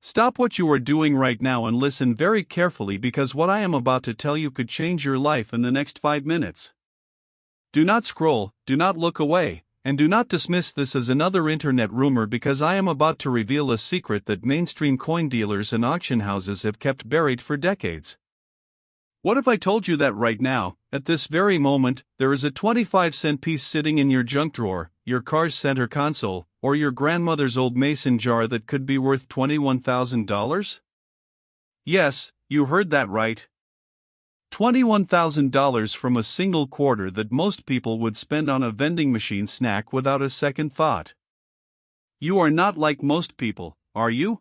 Stop what you are doing right now and listen very carefully because what I am about to tell you could change your life in the next 5 minutes. Do not scroll, do not look away, and do not dismiss this as another internet rumor because I am about to reveal a secret that mainstream coin dealers and auction houses have kept buried for decades. What if I told you that right now, at this very moment, there is a 25-cent piece sitting in your junk drawer, your car's center console, or your grandmother's old mason jar that could be worth $21,000? Yes, you heard that right. $21,000 from a single quarter that most people would spend on a vending machine snack without a second thought. You are not like most people, are you?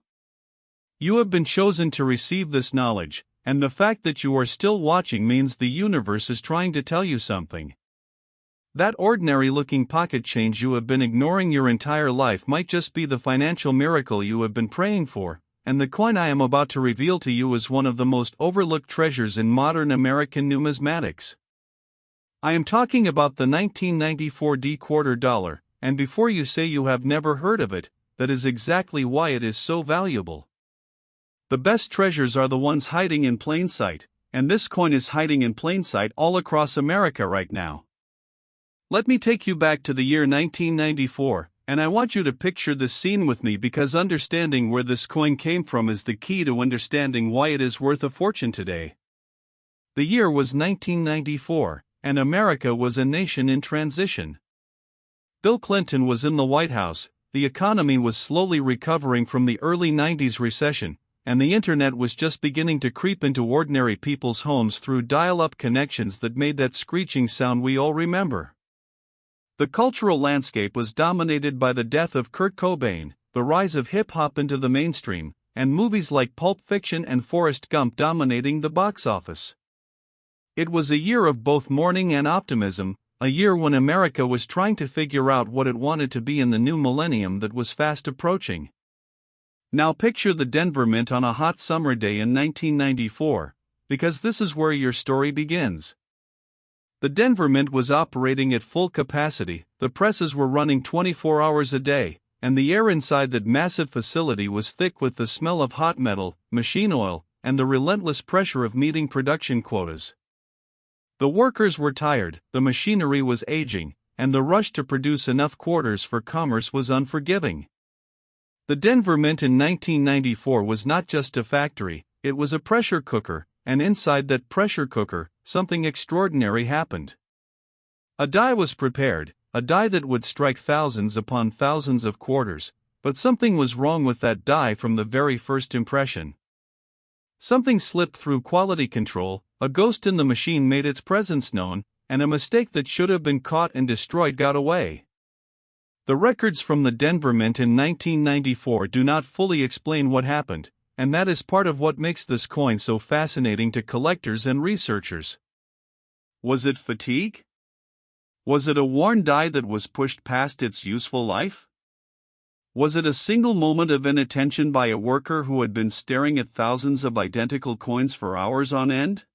You have been chosen to receive this knowledge, and the fact that you are still watching means the universe is trying to tell you something. That ordinary-looking pocket change you have been ignoring your entire life might just be the financial miracle you have been praying for, and the coin I am about to reveal to you is one of the most overlooked treasures in modern American numismatics. I am talking about the 1994 quarter dollar, and before you say you have never heard of it, that is exactly why it is so valuable. The best treasures are the ones hiding in plain sight, and this coin is hiding in plain sight all across America right now. Let me take you back to the year 1994, and I want you to picture this scene with me because understanding where this coin came from is the key to understanding why it is worth a fortune today. The year was 1994, and America was a nation in transition. Bill Clinton was in the White House, the economy was slowly recovering from the early 90s recession, and the internet was just beginning to creep into ordinary people's homes through dial-up connections that made that screeching sound we all remember. The cultural landscape was dominated by the death of Kurt Cobain, the rise of hip-hop into the mainstream, and movies like Pulp Fiction and Forrest Gump dominating the box office. It was a year of both mourning and optimism, a year when America was trying to figure out what it wanted to be in the new millennium that was fast approaching. Now picture the Denver Mint on a hot summer day in 1994, because this is where your story begins. The Denver Mint was operating at full capacity, the presses were running 24 hours a day, and the air inside that massive facility was thick with the smell of hot metal, machine oil, and the relentless pressure of meeting production quotas. The workers were tired, the machinery was aging, and the rush to produce enough quarters for commerce was unforgiving. The Denver Mint in 1994 was not just a factory, it was a pressure cooker, and inside that pressure cooker, something extraordinary happened. A die was prepared, a die that would strike thousands upon thousands of quarters, but something was wrong with that die from the very first impression. Something slipped through quality control, a ghost in the machine made its presence known, and a mistake that should have been caught and destroyed got away. The records from the Denver Mint in 1994 do not fully explain what happened, and that is part of what makes this coin so fascinating to collectors and researchers. Was it fatigue? Was it a worn die that was pushed past its useful life? Was it a single moment of inattention by a worker who had been staring at thousands of identical coins for hours on end?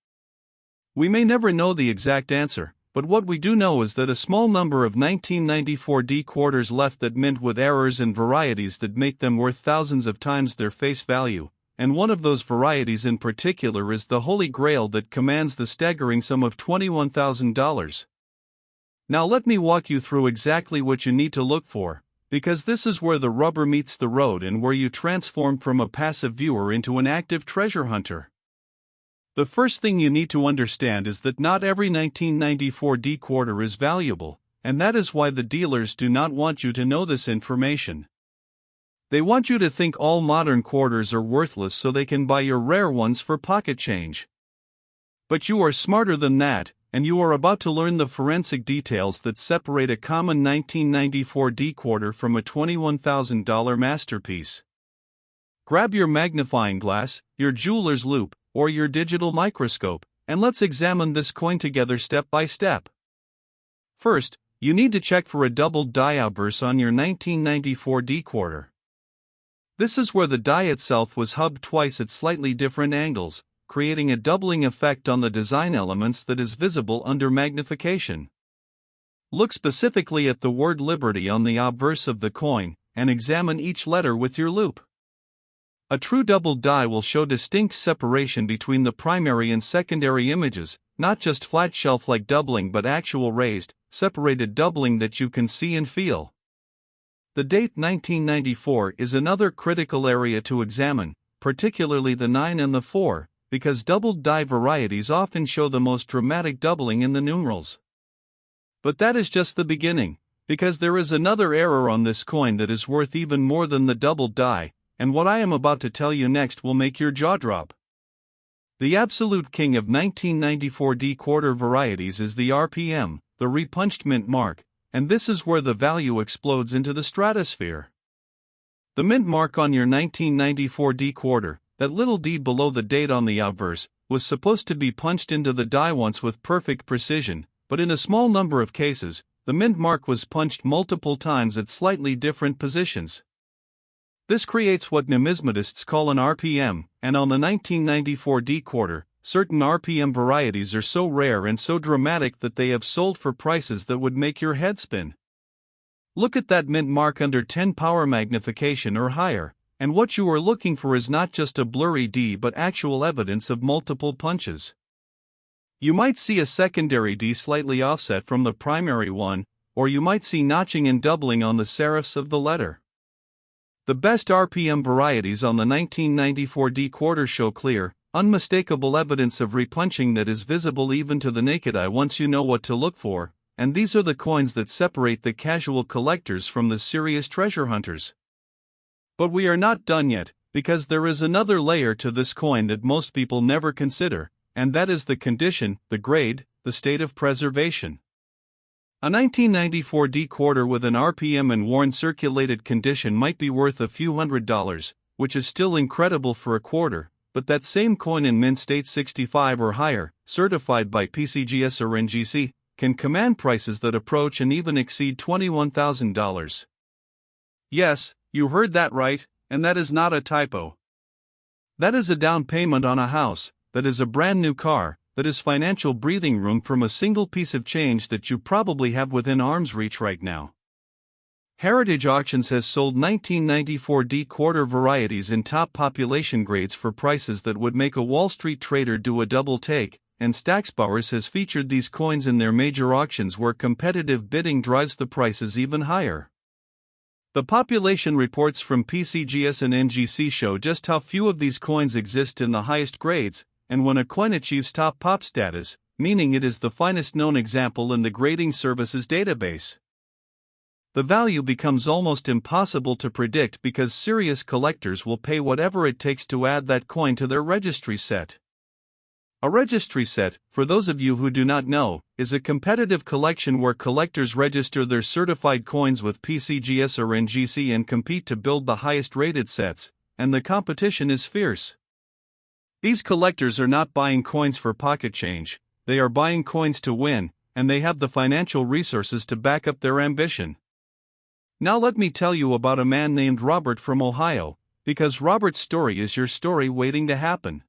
We may never know the exact answer, but what we do know is that a small number of 1994 quarters left that mint with errors and varieties that make them worth thousands of times their face value, and one of those varieties in particular is the Holy Grail that commands the staggering sum of $21,000. Now let me walk you through exactly what you need to look for, because this is where the rubber meets the road and where you transform from a passive viewer into an active treasure hunter. The first thing you need to understand is that not every 1994 quarter is valuable, and that is why the dealers do not want you to know this information. They want you to think all modern quarters are worthless so they can buy your rare ones for pocket change. But you are smarter than that, and you are about to learn the forensic details that separate a common 1994 quarter from a $21,000 masterpiece. Grab your magnifying glass, your jeweler's loupe, or your digital microscope, and let's examine this coin together step by step. First, you need to check for a doubled die obverse on your 1994 quarter. This is where the die itself was hubbed twice at slightly different angles, creating a doubling effect on the design elements that is visible under magnification. Look specifically at the word Liberty on the obverse of the coin, and examine each letter with your loupe. A true double die will show distinct separation between the primary and secondary images, not just flat shelf-like doubling but actual raised, separated doubling that you can see and feel. The date 1994 is another critical area to examine, particularly the 9 and the 4, because doubled die varieties often show the most dramatic doubling in the numerals. But that is just the beginning, because there is another error on this coin that is worth even more than the doubled die, and what I am about to tell you next will make your jaw drop. The absolute king of 1994 D-quarter varieties is the RPM, the repunched mint mark, and this is where the value explodes into the stratosphere. The mint mark on your 1994 D-quarter, that little d below the date on the obverse, was supposed to be punched into the die once with perfect precision, but in a small number of cases, the mint mark was punched multiple times at slightly different positions. This creates what numismatists call an RPM, and on the 1994 D-quarter, certain RPM varieties are so rare and so dramatic that they have sold for prices that would make your head spin. Look at that mint mark under 10 power magnification or higher, and what you are looking for is not just a blurry D but actual evidence of multiple punches. You might see a secondary D slightly offset from the primary one, or you might see notching and doubling on the serifs of the letter. The best RPM varieties on the 1994 D-quarter show clear, unmistakable evidence of repunching that is visible even to the naked eye once you know what to look for, and these are the coins that separate the casual collectors from the serious treasure hunters. But we are not done yet, because there is another layer to this coin that most people never consider, and that is the condition, the grade, the state of preservation. A 1994 D-quarter with an RPM and worn circulated condition might be worth a few $100s, which is still incredible for a quarter, but that same coin in mint state 65 or higher, certified by PCGS or NGC, can command prices that approach and even exceed $21,000. Yes, you heard that right, and that is not a typo. That is a down payment on a house, that is a brand new car, that is financial breathing room from a single piece of change that you probably have within arm's reach right now. Heritage Auctions has sold 1994 D-quarter varieties in top population grades for prices that would make a Wall Street trader do a double take, and Stacksbowers has featured these coins in their major auctions where competitive bidding drives the prices even higher. The population reports from PCGS and NGC show just how few of these coins exist in the highest grades, and when a coin achieves top pop status, meaning it is the finest known example in the grading services database, the value becomes almost impossible to predict because serious collectors will pay whatever it takes to add that coin to their registry set. A registry set, for those of you who do not know, is a competitive collection where collectors register their certified coins with PCGS or NGC and compete to build the highest rated sets, and the competition is fierce. These collectors are not buying coins for pocket change, they are buying coins to win, and they have the financial resources to back up their ambition. Now let me tell you about a man named Robert from Ohio, because Robert's story is your story waiting to happen.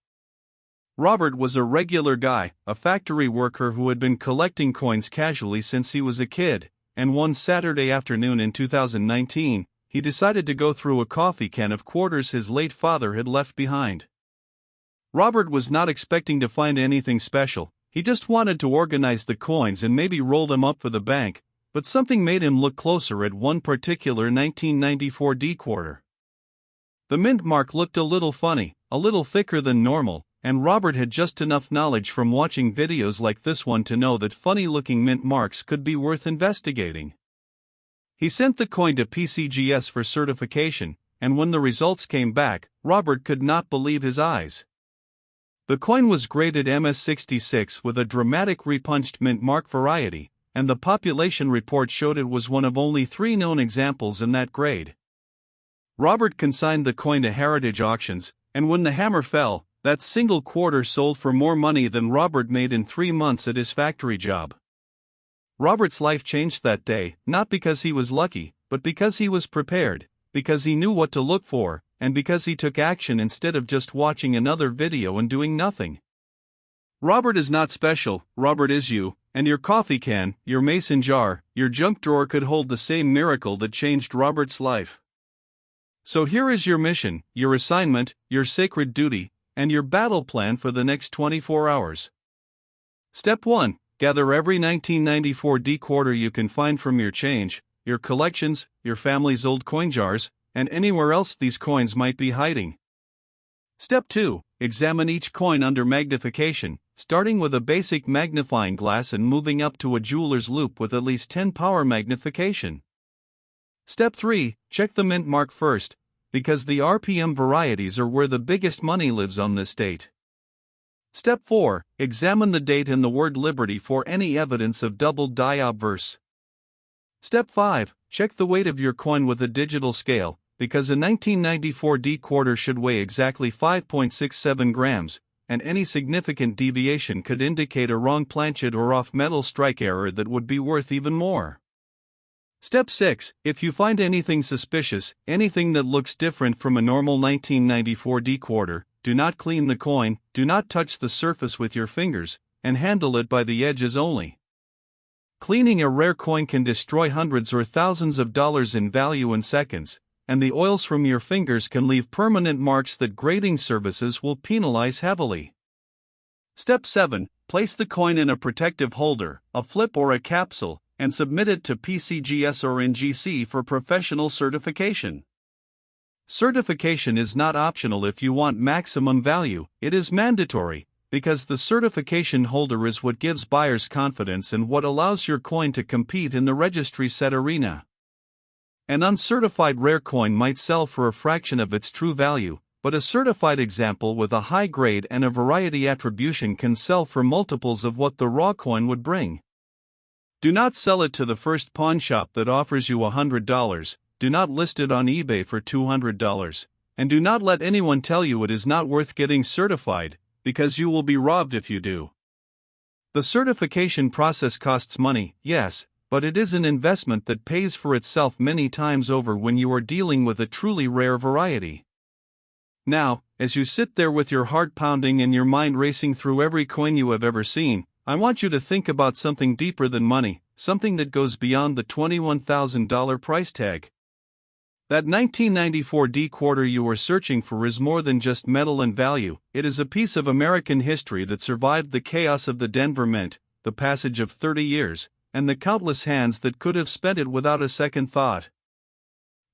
Robert was a regular guy, a factory worker who had been collecting coins casually since he was a kid, and one Saturday afternoon in 2019, he decided to go through a coffee can of quarters his late father had left behind. Robert was not expecting to find anything special, he just wanted to organize the coins and maybe roll them up for the bank, but something made him look closer at one particular 1994 D-quarter. The mint mark looked a little funny, a little thicker than normal, and Robert had just enough knowledge from watching videos like this one to know that funny-looking mint marks could be worth investigating. He sent the coin to PCGS for certification, and when the results came back, Robert could not believe his eyes. The coin was graded MS66 with a dramatic repunched mint mark variety, and the population report showed it was one of only 3 known examples in that grade. Robert consigned the coin to Heritage Auctions, and when the hammer fell, that single quarter sold for more money than Robert made in 3 months at his factory job. Robert's life changed that day, not because he was lucky, but because he was prepared, because he knew what to look for, and because he took action instead of just watching another video and doing nothing. Robert is not special, Robert is you, and your coffee can, your mason jar, your junk drawer could hold the same miracle that changed Robert's life. So here is your mission, your assignment, your sacred duty, and your battle plan for the next 24 hours. Step 1. Gather every 1994 D quarter you can find from your change, your collections, your family's old coin jars, and anywhere else these coins might be hiding. Step 2. Examine each coin under magnification, starting with a basic magnifying glass and moving up to a jeweler's loupe with at least 10 power magnification. Step 3. Check the mint mark first, because the RPM varieties are where the biggest money lives on this date. Step 4. Examine the date and the word Liberty for any evidence of doubled die obverse. Step 5. Check the weight of your coin with a digital scale, because a 1994 D quarter should weigh exactly 5.67 grams, and any significant deviation could indicate a wrong planchet or off-metal strike error that would be worth even more. Step 6. If you find anything suspicious, anything that looks different from a normal 1994 D quarter, do not clean the coin, do not touch the surface with your fingers, and handle it by the edges only. Cleaning a rare coin can destroy hundreds or thousands of dollars in value in seconds, and the oils from your fingers can leave permanent marks that grading services will penalize heavily. Step 7. Place the coin in a protective holder, a flip or a capsule, and submit it to PCGS or NGC for professional certification. Certification is not optional if you want maximum value, it is mandatory, because the certification holder is what gives buyers confidence and what allows your coin to compete in the registry set arena. An uncertified rare coin might sell for a fraction of its true value, but a certified example with a high grade and a variety attribution can sell for multiples of what the raw coin would bring. Do not sell it to the first pawn shop that offers you $100, do not list it on eBay for $200, and do not let anyone tell you it is not worth getting certified, because you will be robbed if you do. The certification process costs money, yes, but it is an investment that pays for itself many times over when you are dealing with a truly rare variety. Now, as you sit there with your heart pounding and your mind racing through every coin you have ever seen, I want you to think about something deeper than money, something that goes beyond the $21,000 price tag. That 1994 D quarter you are searching for is more than just metal and value, it is a piece of American history that survived the chaos of the Denver Mint, the passage of 30 years, and the countless hands that could have spent it without a second thought.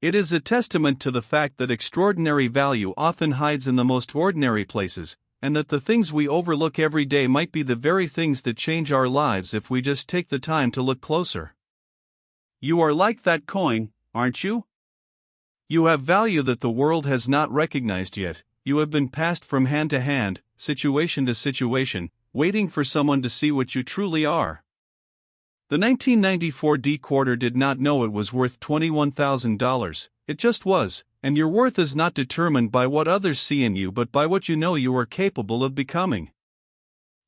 It is a testament to the fact that extraordinary value often hides in the most ordinary places, and that the things we overlook every day might be the very things that change our lives if we just take the time to look closer. You are like that coin, aren't you? You have value that the world has not recognized yet. You have been passed from hand to hand, situation to situation, waiting for someone to see what you truly are. The 1994 D quarter did not know it was worth $21,000, it just was, and your worth is not determined by what others see in you but by what you know you are capable of becoming.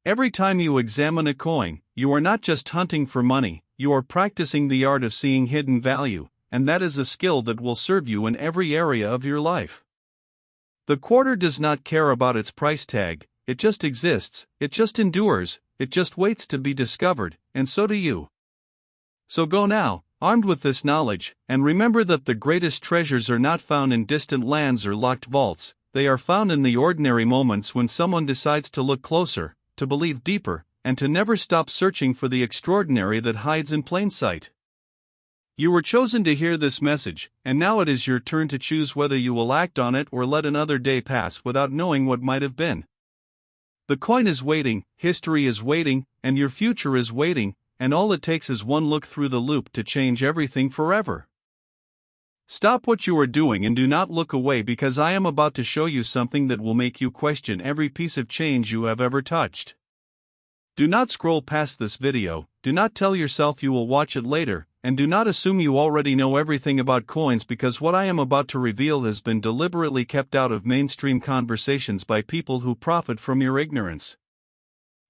Every time you examine a coin, you are not just hunting for money, you are practicing the art of seeing hidden value, and that is a skill that will serve you in every area of your life. The quarter does not care about its price tag, it just exists, it just endures, it just waits to be discovered, and so do you. So go now, armed with this knowledge, and remember that the greatest treasures are not found in distant lands or locked vaults, they are found in the ordinary moments when someone decides to look closer, to believe deeper, and to never stop searching for the extraordinary that hides in plain sight. You were chosen to hear this message, and now it is your turn to choose whether you will act on it or let another day pass without knowing what might have been. The coin is waiting, history is waiting, and your future is waiting, and all it takes is one look through the loop to change everything forever. Stop what you are doing and do not look away, because I am about to show you something that will make you question every piece of change you have ever touched. Do not scroll past this video, do not tell yourself you will watch it later, and do not assume you already know everything about coins, because what I am about to reveal has been deliberately kept out of mainstream conversations by people who profit from your ignorance.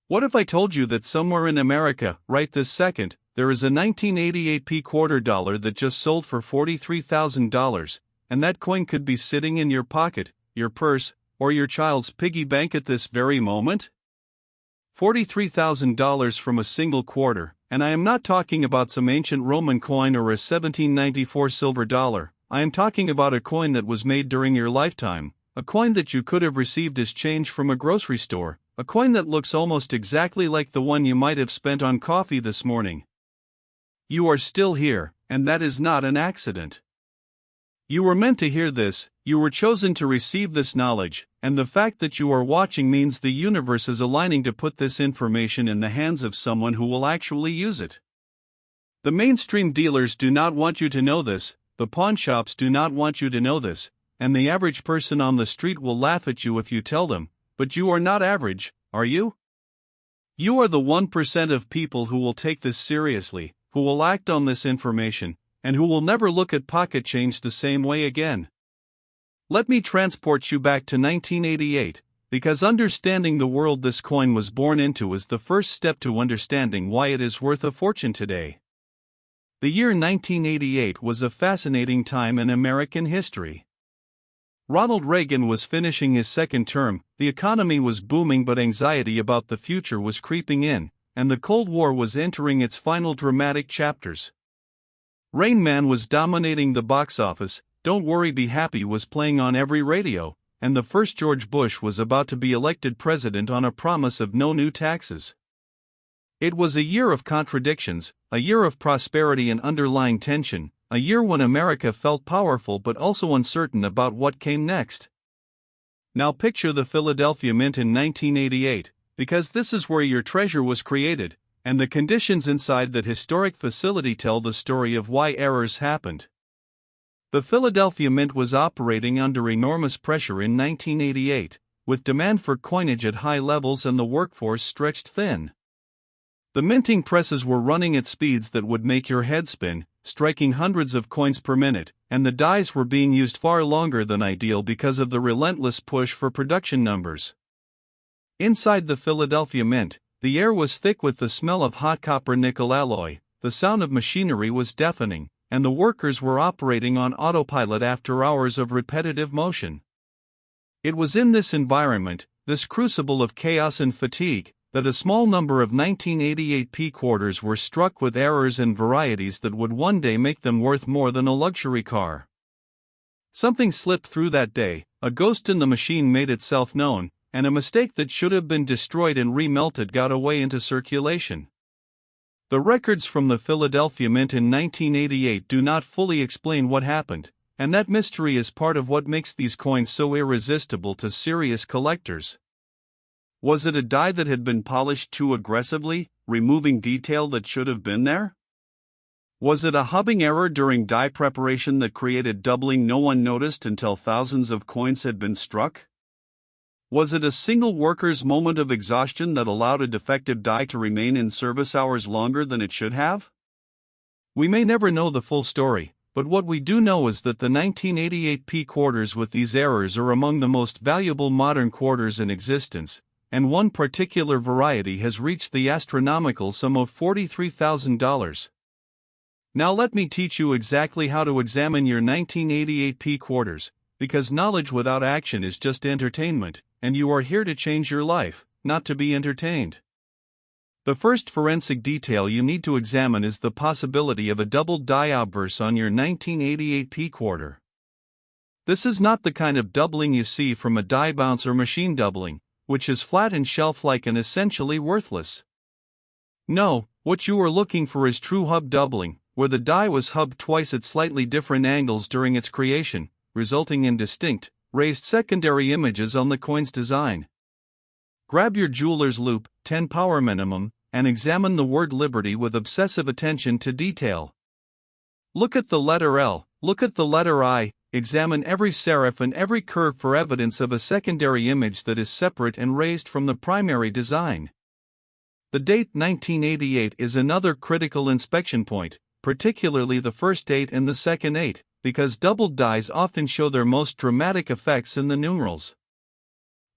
What if I told you that somewhere in America, right this second, there is a 1988 P quarter dollar that just sold for $43,000, and that coin could be sitting in your pocket, your purse, or your child's piggy bank at this very moment? $43,000 from a single quarter, and I am not talking about some ancient Roman coin or a 1794 silver dollar, I am talking about a coin that was made during your lifetime, a coin that you could have received as change from a grocery store, a coin that looks almost exactly like the one you might have spent on coffee this morning. You are still here, and that is not an accident. You were meant to hear this, you were chosen to receive this knowledge, and the fact that you are watching means the universe is aligning to put this information in the hands of someone who will actually use it. The mainstream dealers do not want you to know this, the pawn shops do not want you to know this, and the average person on the street will laugh at you if you tell them, but you are not average, are you? You are the 1% of people who will take this seriously, who will act on this information, and who will never look at pocket change the same way again. Let me transport you back to 1988, because understanding the world this coin was born into is the first step to understanding why it is worth a fortune today. The year 1988 was a fascinating time in American history. Ronald Reagan was finishing his second term, the economy was booming but anxiety about the future was creeping in, and the Cold War was entering its final dramatic chapters. Rain Man was dominating the box office, Don't Worry Be Happy was playing on every radio, and the first George Bush was about to be elected president on a promise of no new taxes. It was a year of contradictions, a year of prosperity and underlying tension, a year when America felt powerful but also uncertain about what came next. Now picture the Philadelphia Mint in 1988, because this is where your treasure was created, and the conditions inside that historic facility tell the story of why errors happened. The Philadelphia Mint was operating under enormous pressure in 1988, with demand for coinage at high levels and the workforce stretched thin. The minting presses were running at speeds that would make your head spin, striking hundreds of coins per minute, and the dies were being used far longer than ideal because of the relentless push for production numbers. Inside the Philadelphia Mint, the air was thick with the smell of hot copper-nickel alloy, the sound of machinery was deafening, and the workers were operating on autopilot after hours of repetitive motion. It was in this environment, this crucible of chaos and fatigue, that a small number of 1988 P quarters were struck with errors and varieties that would one day make them worth more than a luxury car. Something slipped through that day, a ghost in the machine made itself known, and a mistake that should have been destroyed and remelted got away into circulation. The records from the Philadelphia Mint in 1988 do not fully explain what happened, and that mystery is part of what makes these coins so irresistible to serious collectors. Was it a die that had been polished too aggressively, removing detail that should have been there? Was it a hubbing error during die preparation that created doubling no one noticed until thousands of coins had been struck? Was it a single worker's moment of exhaustion that allowed a defective die to remain in service hours longer than it should have? We may never know the full story, but what we do know is that the 1988 P quarters with these errors are among the most valuable modern quarters in existence, and one particular variety has reached the astronomical sum of $43,000. Now let me teach you exactly how to examine your 1988 P quarters, because knowledge without action is just entertainment, and you are here to change your life, not to be entertained. The first forensic detail you need to examine is the possibility of a doubled die obverse on your 1988 P quarter. This is not the kind of doubling you see from a die bounce or machine doubling, which is flat and shelf-like and essentially worthless. No, what you are looking for is true hub doubling, where the die was hubbed twice at slightly different angles during its creation, resulting in distinct, raised secondary images on the coin's design. Grab your jeweler's loupe, 10 power minimum, and examine the word liberty with obsessive attention to detail. Look at the letter L, look at the letter I, examine every serif and every curve for evidence of a secondary image that is separate and raised from the primary design. The date 1988 is another critical inspection point, particularly the first 8 and the second 8, because doubled dies often show their most dramatic effects in the numerals.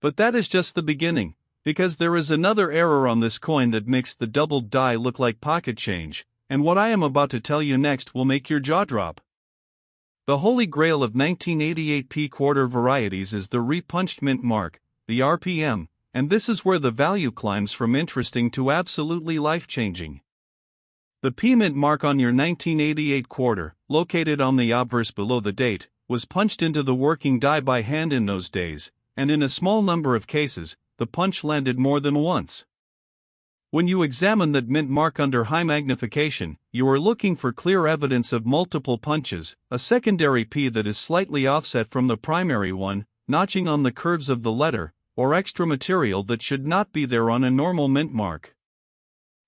But that is just the beginning, because there is another error on this coin that makes the doubled die look like pocket change, and what I am about to tell you next will make your jaw drop. The holy grail of 1988 P quarter varieties is the repunched mint mark, the RPM, and this is where the value climbs from interesting to absolutely life-changing. The P-mint mark on your 1988 quarter, located on the obverse below the date, was punched into the working die by hand in those days, and in a small number of cases, the punch landed more than once. When you examine that mint mark under high magnification, you are looking for clear evidence of multiple punches, a secondary P that is slightly offset from the primary one, notching on the curves of the letter, or extra material that should not be there on a normal mint mark.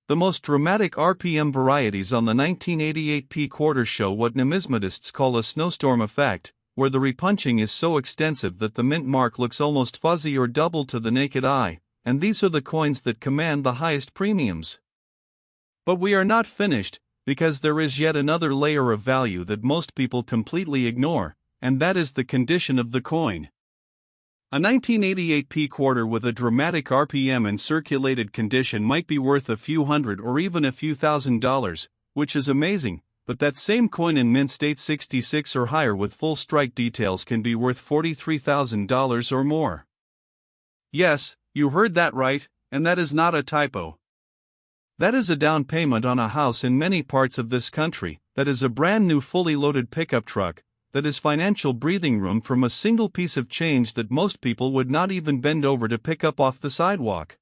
The most dramatic RPM varieties on the 1988 P quarter show what numismatists call a snowstorm effect, where the repunching is so extensive that the mint mark looks almost fuzzy or double to the naked eye, and these are the coins that command the highest premiums. But we are not finished, because there is yet another layer of value that most people completely ignore, and that is the condition of the coin. A 1988 P quarter with a dramatic RPM and circulated condition might be worth a few hundred or even a few $1,000s, which is amazing, but that same coin in mint state 66 or higher with full strike details can be worth $43,000 or more. Yes, you heard that right, and that is not a typo. That is a down payment on a house in many parts of this country, that is a brand new fully loaded pickup truck, that is financial breathing room from a single piece of change that most people would not even bend over to pick up off the sidewalk.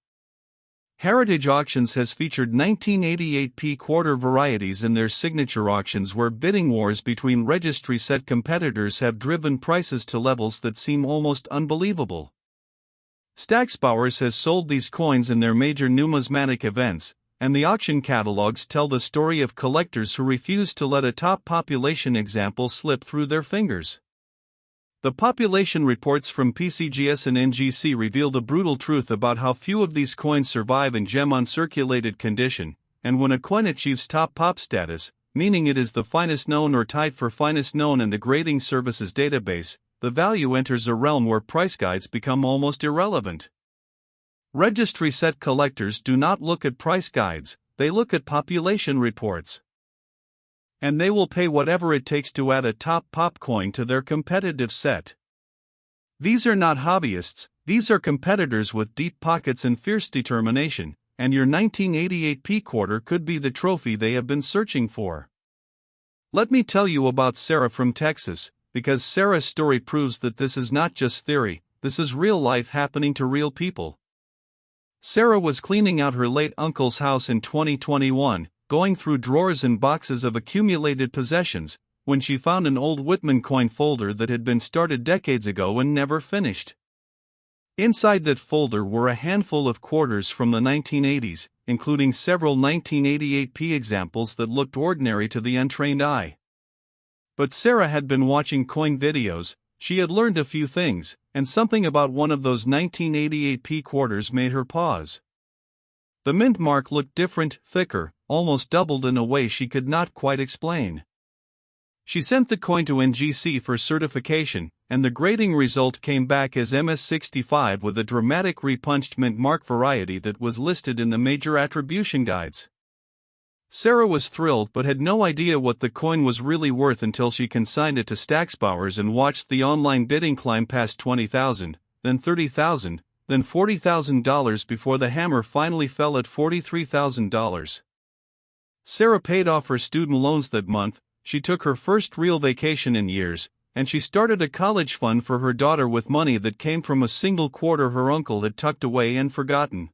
Heritage Auctions has featured 1988 P quarter varieties in their signature auctions where bidding wars between registry set competitors have driven prices to levels that seem almost unbelievable. Stacksbowers has sold these coins in their major numismatic events, and the auction catalogs tell the story of collectors who refuse to let a top population example slip through their fingers. The population reports from PCGS and NGC reveal the brutal truth about how few of these coins survive in gem-uncirculated condition, and when a coin achieves top pop status, meaning it is the finest known or tied for finest known in the grading services database, the value enters a realm where price guides become almost irrelevant. Registry set collectors do not look at price guides, they look at population reports. And they will pay whatever it takes to add a top pop coin to their competitive set. These are not hobbyists, these are competitors with deep pockets and fierce determination, and your 1988 P quarter could be the trophy they have been searching for. Let me tell you about Sarah from Texas, because Sarah's story proves that this is not just theory, this is real life happening to real people. Sarah was cleaning out her late uncle's house in 2021, going through drawers and boxes of accumulated possessions, when she found an old Whitman coin folder that had been started decades ago and never finished. Inside that folder were a handful of quarters from the 1980s, including several 1988 P examples that looked ordinary to the untrained eye. But Sarah had been watching coin videos, she had learned a few things, and something about one of those 1988 P quarters made her pause. The mint mark looked different, thicker, almost doubled in a way she could not quite explain. She sent the coin to NGC for certification, and the grading result came back as MS65 with a dramatic repunched mint mark variety that was listed in the major attribution guides. Sarah was thrilled but had no idea what the coin was really worth until she consigned it to Stacksbowers and watched the online bidding climb past $20,000, then $30,000, then $40,000 before the hammer finally fell at $43,000. Sarah paid off her student loans that month, she took her first real vacation in years, and she started a college fund for her daughter with money that came from a single quarter her uncle had tucked away and forgotten.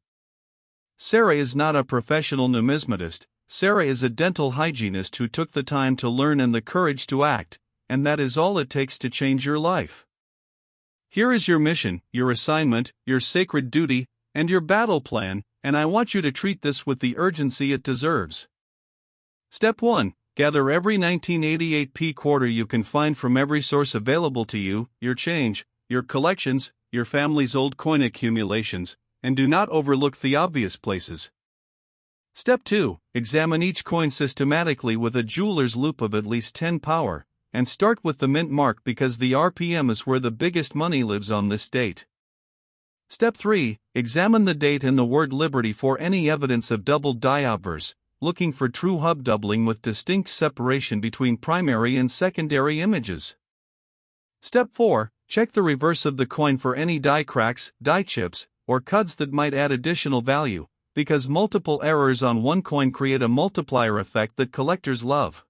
Sarah is not a professional numismatist, Sarah is a dental hygienist who took the time to learn and the courage to act, and that is all it takes to change your life. Here is your mission, your assignment, your sacred duty, and your battle plan, and I want you to treat this with the urgency it deserves. Step 1. Gather every 1988 P quarter you can find from every source available to you, your change, your collections, your family's old coin accumulations, and do not overlook the obvious places. Step 2. Examine each coin systematically with a jeweler's loupe of at least 10 power, and start with the mint mark because the RPM is where the biggest money lives on this date. Step 3. Examine the date and the word Liberty for any evidence of doubled die obverse, looking for true hub doubling with distinct separation between primary and secondary images. Step 4. Check the reverse of the coin for any die cracks, die chips, or cuts that might add additional value, because multiple errors on one coin create a multiplier effect that collectors love.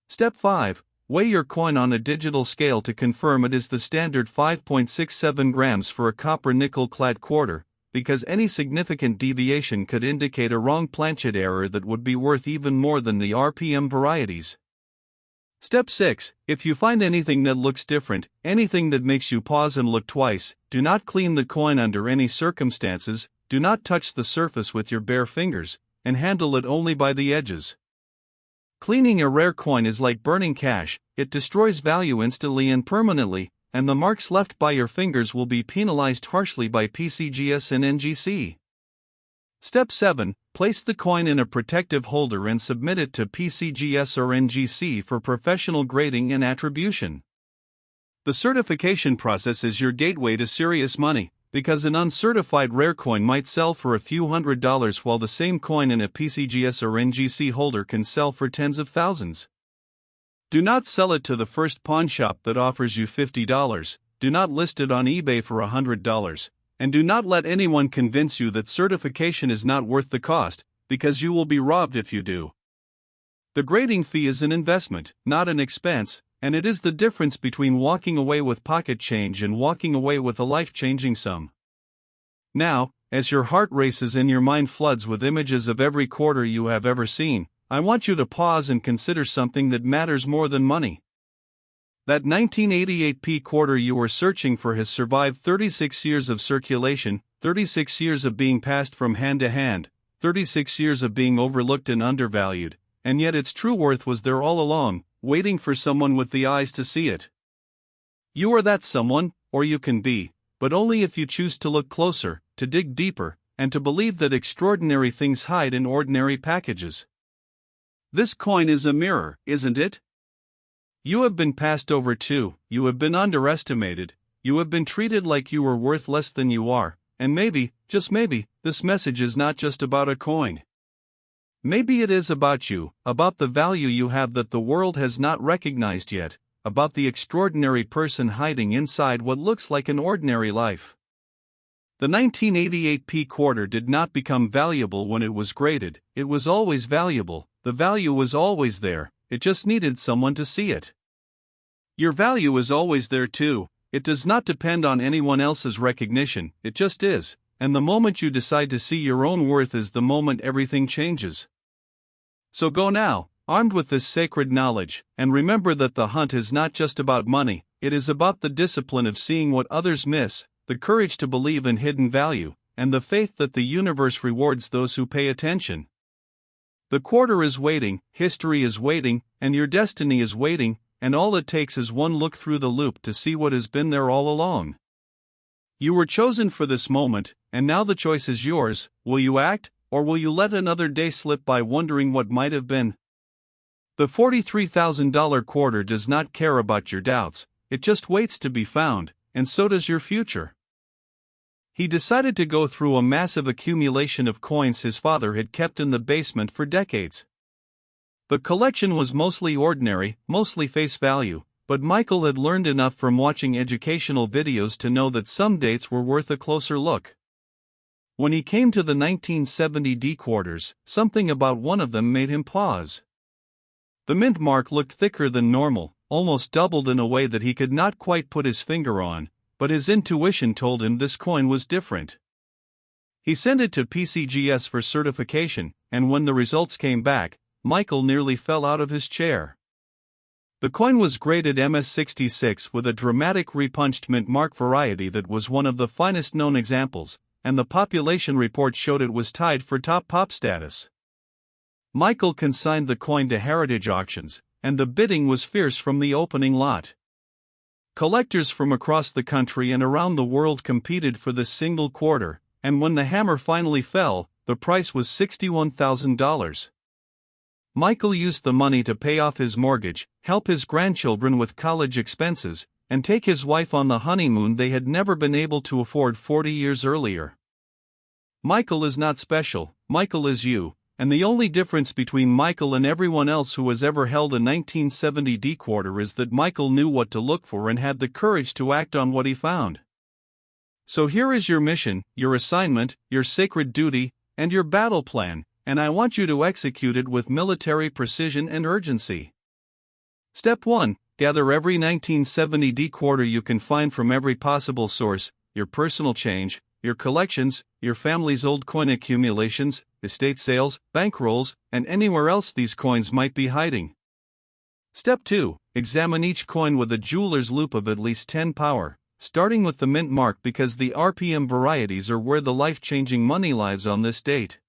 Step 5. Weigh your coin on a digital scale to confirm it is the standard 5.67 grams for a copper nickel clad quarter, because any significant deviation could indicate a wrong planchet error that would be worth even more than the RPM varieties. Step 6. If you find anything that looks different, anything that makes you pause and look twice, do not clean the coin under any circumstances, do not touch the surface with your bare fingers, and handle it only by the edges. Cleaning a rare coin is like burning cash, it destroys value instantly and permanently, and the marks left by your fingers will be penalized harshly by PCGS and NGC. Step 7. Place the coin in a protective holder and submit it to PCGS or NGC for professional grading and attribution. The certification process is your gateway to serious money, because an uncertified rare coin might sell for a few $100s while the same coin in a PCGS or NGC holder can sell for tens of thousands. Do not sell it to the first pawn shop that offers you $50, do not list it on eBay for $100, and do not let anyone convince you that certification is not worth the cost, because you will be robbed if you do. The grading fee is an investment, not an expense, and it is the difference between walking away with pocket change and walking away with a life-changing sum. Now, as your heart races and your mind floods with images of every quarter you have ever seen, I want you to pause and consider something that matters more than money. That 1988p quarter you were searching for has survived 36 years of circulation, 36 years of being passed from hand to hand, 36 years of being overlooked and undervalued, and yet its true worth was there all along, waiting for someone with the eyes to see it. You are that someone, or you can be, but only if you choose to look closer, to dig deeper, and to believe that extraordinary things hide in ordinary packages. This coin is a mirror, isn't it? You have been passed over too, you have been underestimated, you have been treated like you were worth less than you are, and maybe, just maybe, this message is not just about a coin. Maybe it is about you, about the value you have that the world has not recognized yet, about the extraordinary person hiding inside what looks like an ordinary life. The 1988p quarter did not become valuable when it was graded, it was always valuable, the value was always there. It just needed someone to see it. Your value is always there too, it does not depend on anyone else's recognition, it just is, and the moment you decide to see your own worth is the moment everything changes. So go now, armed with this sacred knowledge, and remember that the hunt is not just about money, it is about the discipline of seeing what others miss, the courage to believe in hidden value, and the faith that the universe rewards those who pay attention. The quarter is waiting, history is waiting, and your destiny is waiting, and all it takes is one look through the loop to see what has been there all along. You were chosen for this moment, and now the choice is yours. Will you act, or will you let another day slip by wondering what might have been? The $43,000 quarter does not care about your doubts, it just waits to be found, and so does your future. He decided to go through a massive accumulation of coins his father had kept in the basement for decades. The collection was mostly ordinary, mostly face value, but Michael had learned enough from watching educational videos to know that some dates were worth a closer look. When he came to the 1970 D quarters, something about one of them made him pause. The mint mark looked thicker than normal, almost doubled in a way that he could not quite put his finger on, but his intuition told him this coin was different. He sent it to PCGS for certification, and when the results came back, Michael nearly fell out of his chair. The coin was graded MS66 with a dramatic repunched mint mark variety that was one of the finest known examples, and the population report showed it was tied for top pop status. Michael consigned the coin to heritage auctions, and the bidding was fierce from the opening lot. Collectors from across the country and around the world competed for this single quarter, and when the hammer finally fell, the price was $61,000. Michael used the money to pay off his mortgage, help his grandchildren with college expenses, and take his wife on the honeymoon they had never been able to afford 40 years earlier. Michael is not special, Michael is you, and the only difference between Michael and everyone else who has ever held a 1970 D quarter is that Michael knew what to look for and had the courage to act on what he found. So here is your mission, your assignment, your sacred duty, and your battle plan, and I want you to execute it with military precision and urgency. Step 1. Gather every 1970 decoder you can find from every possible source: your personal change, your collections, your family's old coin accumulations, estate sales, bankrolls, and anywhere else these coins might be hiding. Step 2. Examine each coin with a jeweler's loupe of at least 10 power, starting with the mint mark because the RPM varieties are where the life-changing money lives on this date.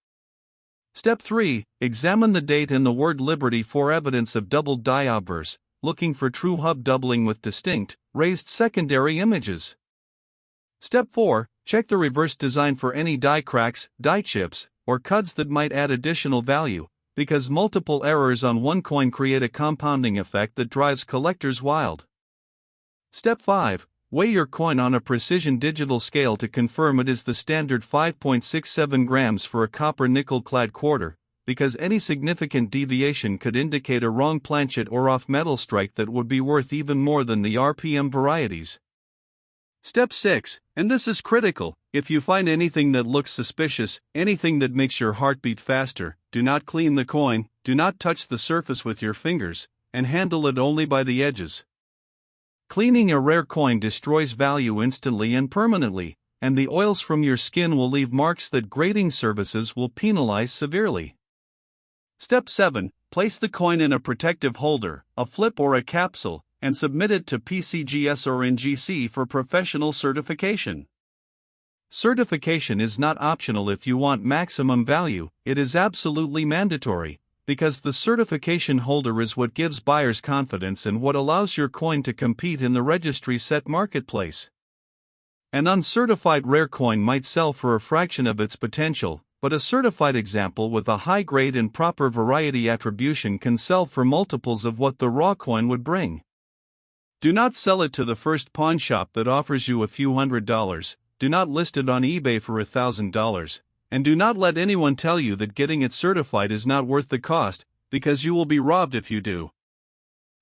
Step 3. Examine the date and the word Liberty for evidence of doubled die obverse, looking for true hub doubling with distinct, raised secondary images. Step 4. Check the reverse design for any die cracks, die chips, or cuts that might add additional value, because multiple errors on one coin create a compounding effect that drives collectors wild. Step 5. Weigh your coin on a precision digital scale to confirm it is the standard 5.67 grams for a copper nickel clad quarter, because any significant deviation could indicate a wrong planchet or off metal strike that would be worth even more than the RPM varieties. Step 6, and this is critical: if you find anything that looks suspicious, anything that makes your heart beat faster, do not clean the coin, do not touch the surface with your fingers, and handle it only by the edges. Cleaning a rare coin destroys value instantly and permanently, and the oils from your skin will leave marks that grading services will penalize severely. Step 7. Place the coin in a protective holder, a flip or a capsule, and submit it to PCGS or NGC for professional certification. Certification is not optional if you want maximum value, it is absolutely mandatory, because the certification holder is what gives buyers confidence and what allows your coin to compete in the registry set marketplace. An uncertified rare coin might sell for a fraction of its potential, but a certified example with a high grade and proper variety attribution can sell for multiples of what the raw coin would bring. Do not sell it to the first pawn shop that offers you a few $100s, do not list it on eBay for $1,000, and do not let anyone tell you that getting it certified is not worth the cost, because you will be robbed if you do.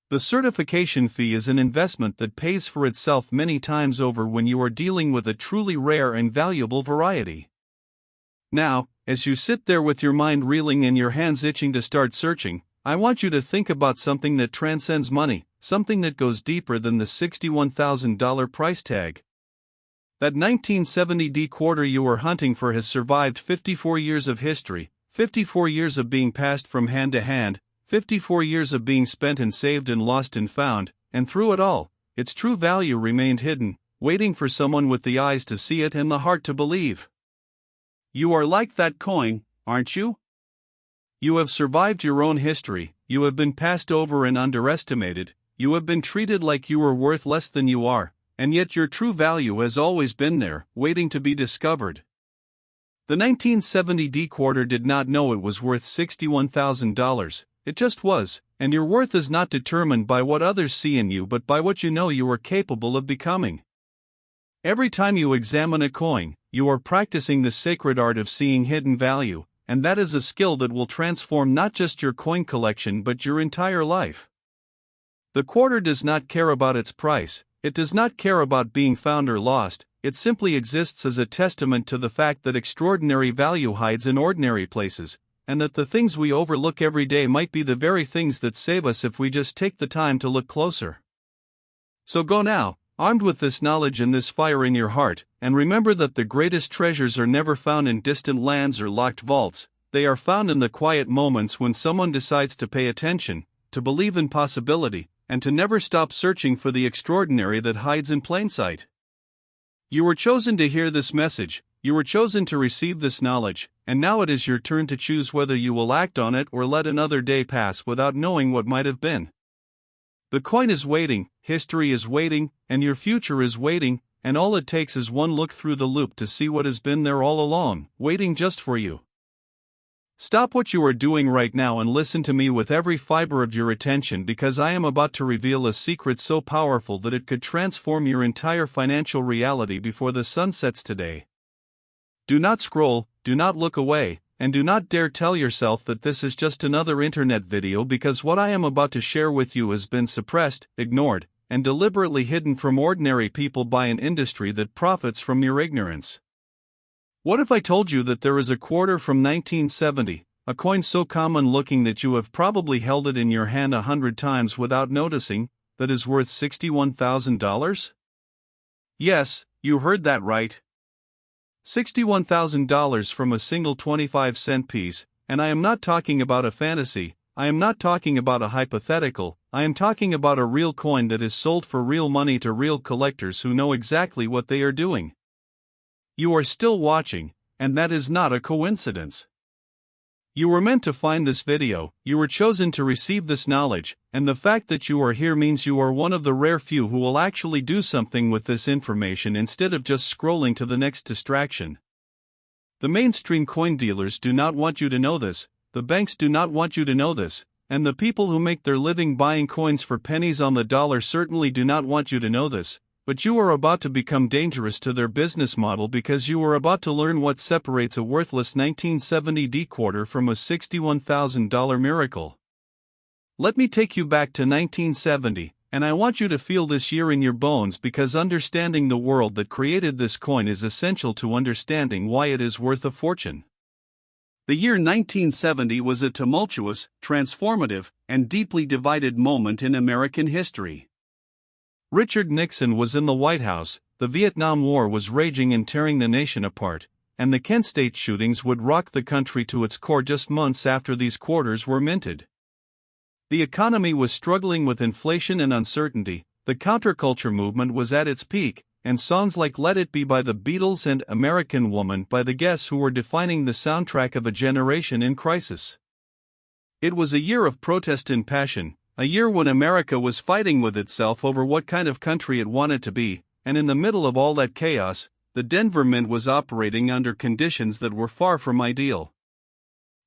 The certification fee is an investment that pays for itself many times over when you are dealing with a truly rare and valuable variety. Now, as you sit there with your mind reeling and your hands itching to start searching, I want you to think about something that transcends money, something that goes deeper than the $61,000 price tag. That 1970 decoder you were hunting for has survived 54 years of history, 54 years of being passed from hand to hand, 54 years of being spent and saved and lost and found, and through it all, its true value remained hidden, waiting for someone with the eyes to see it and the heart to believe. You are like that coin, aren't you? You have survived your own history, you have been passed over and underestimated, you have been treated like you were worth less than you are, and yet your true value has always been there, waiting to be discovered. The 1970 decoder did not know it was worth $61,000, it just was, and your worth is not determined by what others see in you but by what you know you are capable of becoming. Every time you examine a coin, you are practicing the sacred art of seeing hidden value, and that is a skill that will transform not just your coin collection but your entire life. The quarter does not care about its price, it does not care about being found or lost, it simply exists as a testament to the fact that extraordinary value hides in ordinary places, and that the things we overlook every day might be the very things that save us if we just take the time to look closer. So go now, armed with this knowledge and this fire in your heart, and remember that the greatest treasures are never found in distant lands or locked vaults, they are found in the quiet moments when someone decides to pay attention, to believe in possibility, and to never stop searching for the extraordinary that hides in plain sight. You were chosen to hear this message, you were chosen to receive this knowledge, and now it is your turn to choose whether you will act on it or let another day pass without knowing what might have been. The coin is waiting, history is waiting, and your future is waiting, and all it takes is one look through the loop to see what has been there all along, waiting just for you. Stop what you are doing right now and listen to me with every fiber of your attention, because I am about to reveal a secret so powerful that it could transform your entire financial reality before the sun sets today. Do not scroll, do not look away, and do not dare tell yourself that this is just another internet video, because what I am about to share with you has been suppressed, ignored, and deliberately hidden from ordinary people by an industry that profits from your ignorance. What if I told you that there is a quarter from 1970, a coin so common looking that you have probably held it in your hand 100 times without noticing, that is worth $61,000? Yes, you heard that right. $61,000 from a single 25-cent piece, and I am not talking about a fantasy, I am not talking about a hypothetical, I am talking about a real coin that is sold for real money to real collectors who know exactly what they are doing. You are still watching, and that is not a coincidence. You were meant to find this video, you were chosen to receive this knowledge, and the fact that you are here means you are one of the rare few who will actually do something with this information instead of just scrolling to the next distraction. The mainstream coin dealers do not want you to know this, the banks do not want you to know this, and the people who make their living buying coins for pennies on the dollar certainly do not want you to know this. But you are about to become dangerous to their business model because you are about to learn what separates a worthless 1970 decoder from a $61,000 miracle. Let me take you back to 1970, and I want you to feel this year in your bones because understanding the world that created this coin is essential to understanding why it is worth a fortune. The year 1970 was a tumultuous, transformative, and deeply divided moment in American history. Richard Nixon was in the White House, the Vietnam War was raging and tearing the nation apart, and the Kent State shootings would rock the country to its core just months after these quarters were minted. The economy was struggling with inflation and uncertainty, the counterculture movement was at its peak, and songs like Let It Be by the Beatles and American Woman by the Guess Who were defining the soundtrack of a generation in crisis. It was a year of protest and passion, a year when America was fighting with itself over what kind of country it wanted to be, and in the middle of all that chaos, the Denver Mint was operating under conditions that were far from ideal.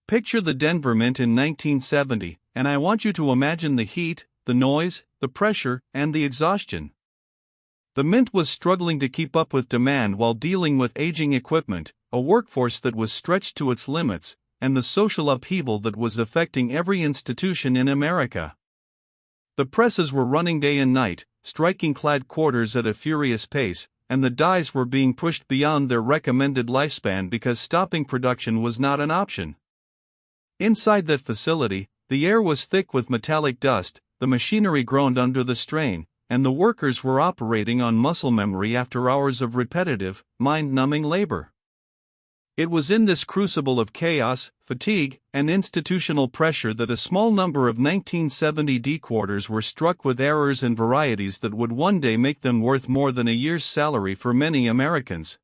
Picture the Denver Mint in 1970, and I want you to imagine the heat, the noise, the pressure, and the exhaustion. The Mint was struggling to keep up with demand while dealing with aging equipment, a workforce that was stretched to its limits, and the social upheaval that was affecting every institution in America. The presses were running day and night, striking clad quarters at a furious pace, and the dies were being pushed beyond their recommended lifespan because stopping production was not an option. Inside that facility, the air was thick with metallic dust, the machinery groaned under the strain, and the workers were operating on muscle memory after hours of repetitive, mind-numbing labor. It was in this crucible of chaos, fatigue, and institutional pressure that a small number of 1970 decoders were struck with errors and varieties that would one day make them worth more than a year's salary for many Americans.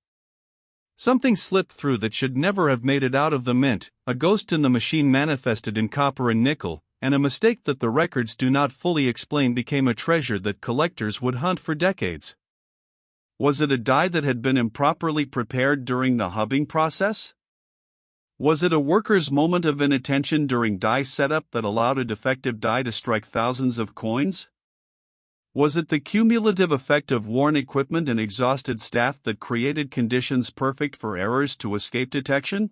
Something slipped through that should never have made it out of the mint, a ghost in the machine manifested in copper and nickel, and a mistake that the records do not fully explain became a treasure that collectors would hunt for decades. Was it a die that had been improperly prepared during the hubbing process? Was it a worker's moment of inattention during die setup that allowed a defective die to strike thousands of coins? Was it the cumulative effect of worn equipment and exhausted staff that created conditions perfect for errors to escape detection?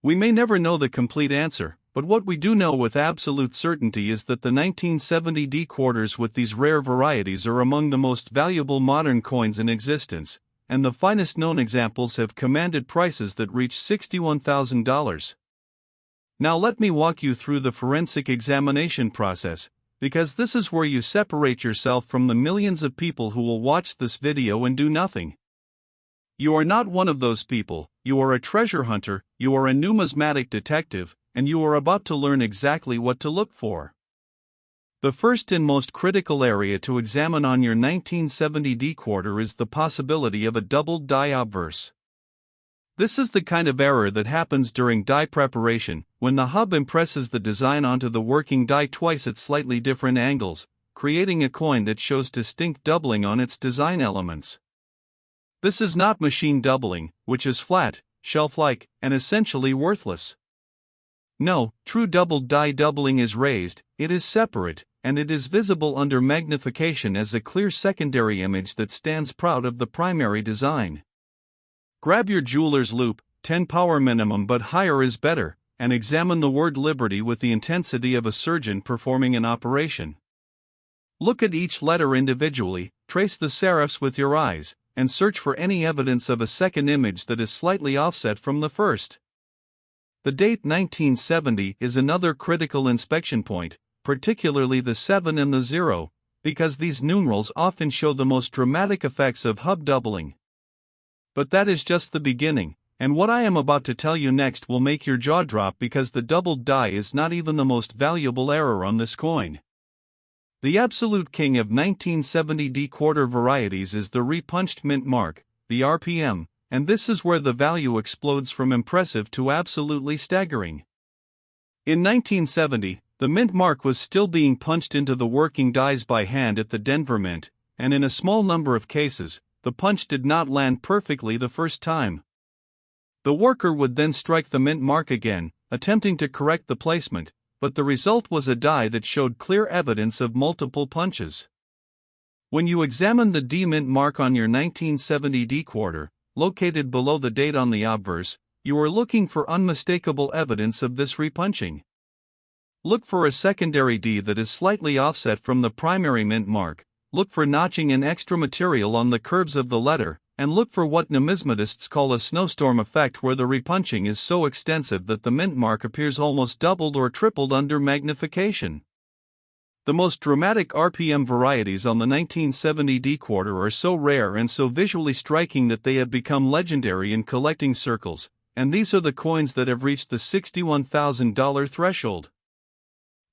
We may never know the complete answer, but what we do know with absolute certainty is that the 1970 decoders with these rare varieties are among the most valuable modern coins in existence, and the finest known examples have commanded prices that reach $61,000. Now let me walk you through the forensic examination process, because this is where you separate yourself from the millions of people who will watch this video and do nothing. You are not one of those people, you are a treasure hunter, you are a numismatic detective, and you are about to learn exactly what to look for. The first and most critical area to examine on your 1970 decoder is the possibility of a doubled die obverse. This is the kind of error that happens during die preparation, when the hub impresses the design onto the working die twice at slightly different angles, creating a coin that shows distinct doubling on its design elements. This is not machine doubling, which is flat, shelf-like, and essentially worthless. No, true doubled die doubling is raised, it is separate, and it is visible under magnification as a clear secondary image that stands proud of the primary design. Grab your jeweler's loupe, 10 power minimum but higher is better, and examine the word liberty with the intensity of a surgeon performing an operation. Look at each letter individually, trace the serifs with your eyes, and search for any evidence of a second image that is slightly offset from the first. The date 1970 is another critical inspection point, particularly the 7 and the 0, because these numerals often show the most dramatic effects of hub doubling. But that is just the beginning, and what I am about to tell you next will make your jaw drop, because the doubled die is not even the most valuable error on this coin. The absolute king of 1970 D-quarter varieties is the repunched mint mark, the RPM, and this is where the value explodes from impressive to absolutely staggering. In 1970, the mint mark was still being punched into the working dies by hand at the Denver Mint, and in a small number of cases, the punch did not land perfectly the first time. The worker would then strike the mint mark again, attempting to correct the placement, but the result was a die that showed clear evidence of multiple punches. When you examine the D mint mark on your 1970 D quarter, located below the date on the obverse, you are looking for unmistakable evidence of this repunching. Look for a secondary D that is slightly offset from the primary mint mark, look for notching and extra material on the curves of the letter, and look for what numismatists call a snowstorm effect, where the repunching is so extensive that the mint mark appears almost doubled or tripled under magnification. The most dramatic RPM varieties on the 1970 D quarter are so rare and so visually striking that they have become legendary in collecting circles, and these are the coins that have reached the $61,000 threshold.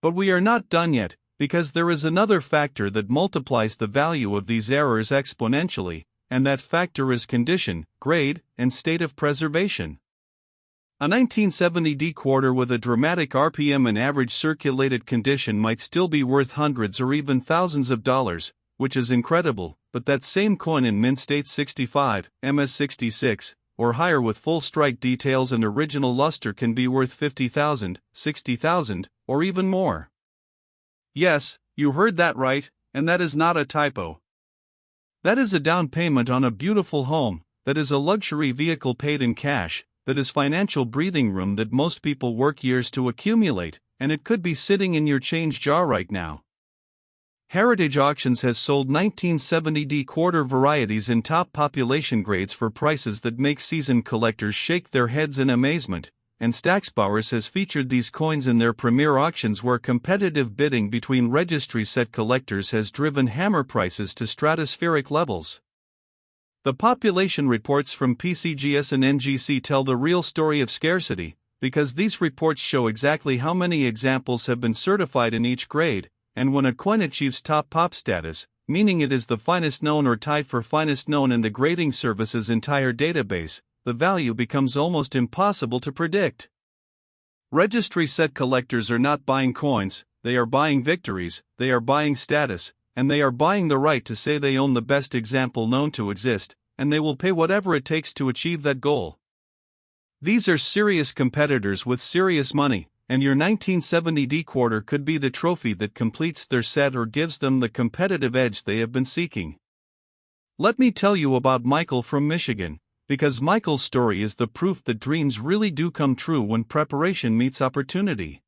But we are not done yet, because there is another factor that multiplies the value of these errors exponentially, and that factor is condition, grade, and state of preservation. A 1970 D quarter with a dramatic RPM and average circulated condition might still be worth hundreds or even thousands of dollars, which is incredible, but that same coin in mint state 65, MS66, or higher with full strike details and original luster can be worth $50,000, $60,000, or even more. Yes, you heard that right, and that is not a typo. That is a down payment on a beautiful home, that is a luxury vehicle paid in cash, that is financial breathing room that most people work years to accumulate, and it could be sitting in your change jar right now. Heritage Auctions has sold 1970 D quarter varieties in top population grades for prices that make seasoned collectors shake their heads in amazement, and Stacksbowers has featured these coins in their premier auctions, where competitive bidding between registry set collectors has driven hammer prices to stratospheric levels. The population reports from PCGS and NGC tell the real story of scarcity, because these reports show exactly how many examples have been certified in each grade, and when a coin achieves top pop status, meaning it is the finest known or tied for finest known in the grading service's entire database, the value becomes almost impossible to predict. Registry set collectors are not buying coins, they are buying victories, they are buying status, and they are buying the right to say they own the best example known to exist, and they will pay whatever it takes to achieve that goal. These are serious competitors with serious money, and your 1970 D quarter could be the trophy that completes their set or gives them the competitive edge they have been seeking. Let me tell you about Michael from Michigan, because Michael's story is the proof that dreams really do come true when preparation meets opportunity.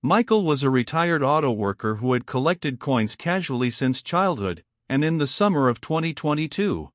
Michael was a retired auto worker who had collected coins casually since childhood, and in the summer of 2022,